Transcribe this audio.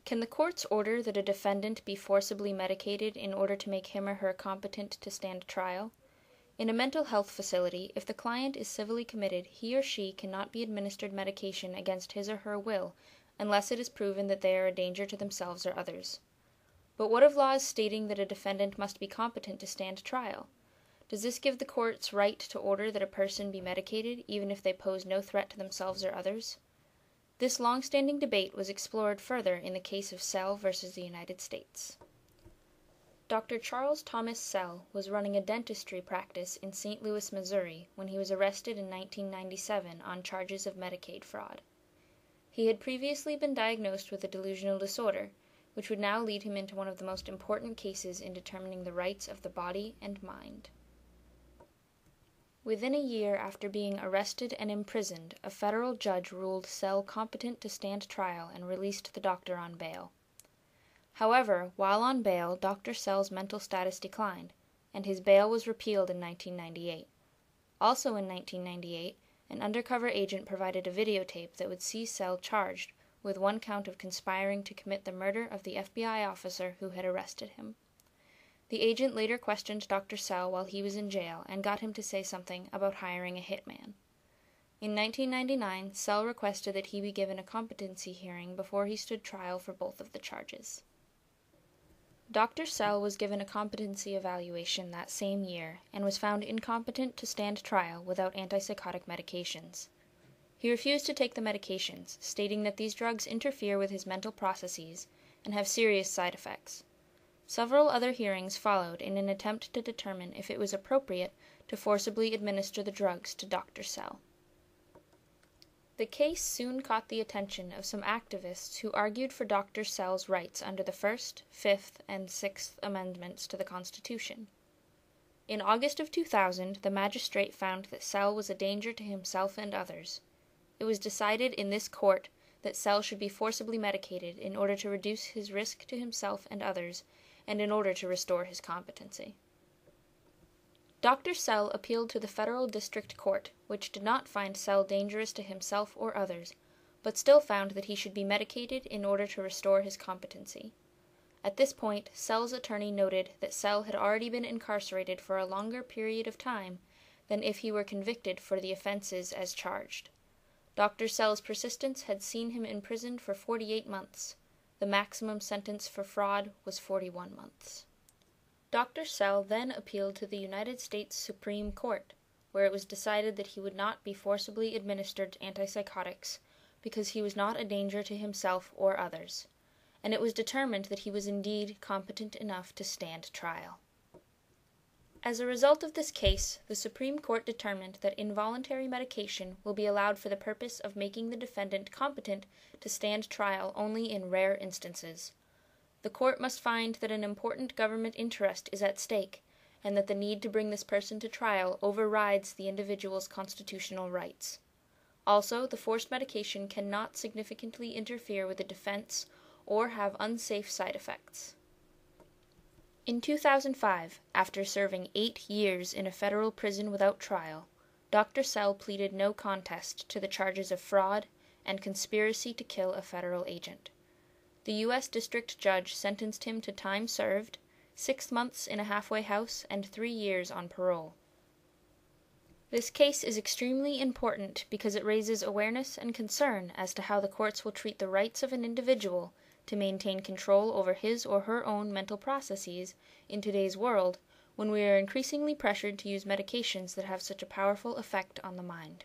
Can the courts order that a defendant be forcibly medicated in order to make him or her competent to stand trial? In a mental health facility, if the client is civilly committed, he or she cannot be administered medication against his or her will unless it is proven that they are a danger to themselves or others. But what of laws stating that a defendant must be competent to stand trial? Does this give the courts right to order that a person be medicated even if they pose no threat to themselves or others? This long-standing debate was explored further in the case of Sell versus the United States. Dr. Charles Thomas Sell was running a dentistry practice in St. Louis, Missouri, when he was arrested in 1997 on charges of Medicaid fraud. He had previously been diagnosed with a delusional disorder, which would now lead him into one of the most important cases in determining the rights of the body and mind. Within a year after being arrested and imprisoned, a federal judge ruled Sell competent to stand trial and released the doctor on bail. However, while on bail, Dr. Sell's mental status declined, and his bail was repealed in 1998. Also in 1998, an undercover agent provided a videotape that would see Sell charged with one count of conspiring to commit the murder of the FBI officer who had arrested him. The agent later questioned Dr. Sell while he was in jail and got him to say something about hiring a hitman. In 1999, Sell requested that he be given a competency hearing before he stood trial for both of the charges. Dr. Sell was given a competency evaluation that same year and was found incompetent to stand trial without antipsychotic medications. He refused to take the medications, stating that these drugs interfere with his mental processes and have serious side effects. Several other hearings followed in an attempt to determine if it was appropriate to forcibly administer the drugs to Dr. Sell. The case soon caught the attention of some activists who argued for Dr. Sell's rights under the First, Fifth, and Sixth Amendments to the Constitution. In August of 2000, the magistrate found that Sell was a danger to himself and others. It was decided in this court that Sell should be forcibly medicated in order to reduce his risk to himself and others, and in order to restore his competency. Dr. Sell appealed to the Federal District Court, which did not find Sell dangerous to himself or others, but still found that he should be medicated in order to restore his competency. At this point, Sell's attorney noted that Sell had already been incarcerated for a longer period of time than if he were convicted for the offenses as charged. Dr. Sell's persistence had seen him imprisoned for 48 months. The maximum sentence for fraud was 41 months. Dr. Sell then appealed to the United States Supreme Court, where it was decided that he would not be forcibly administered antipsychotics because he was not a danger to himself or others, and it was determined that he was indeed competent enough to stand trial. As a result of this case, the Supreme Court determined that involuntary medication will be allowed for the purpose of making the defendant competent to stand trial only in rare instances. The court must find that an important government interest is at stake, and that the need to bring this person to trial overrides the individual's constitutional rights. Also, the forced medication cannot significantly interfere with the defense or have unsafe side effects. In 2005, after serving 8 years in a federal prison without trial, Dr. Sell pleaded no contest to the charges of fraud and conspiracy to kill a federal agent. The U.S. District Judge sentenced him to time served, 6 months in a halfway house, and 3 years on parole. This case is extremely important because it raises awareness and concern as to how the courts will treat the rights of an individual to maintain control over his or her own mental processes in today's world when we are increasingly pressured to use medications that have such a powerful effect on the mind.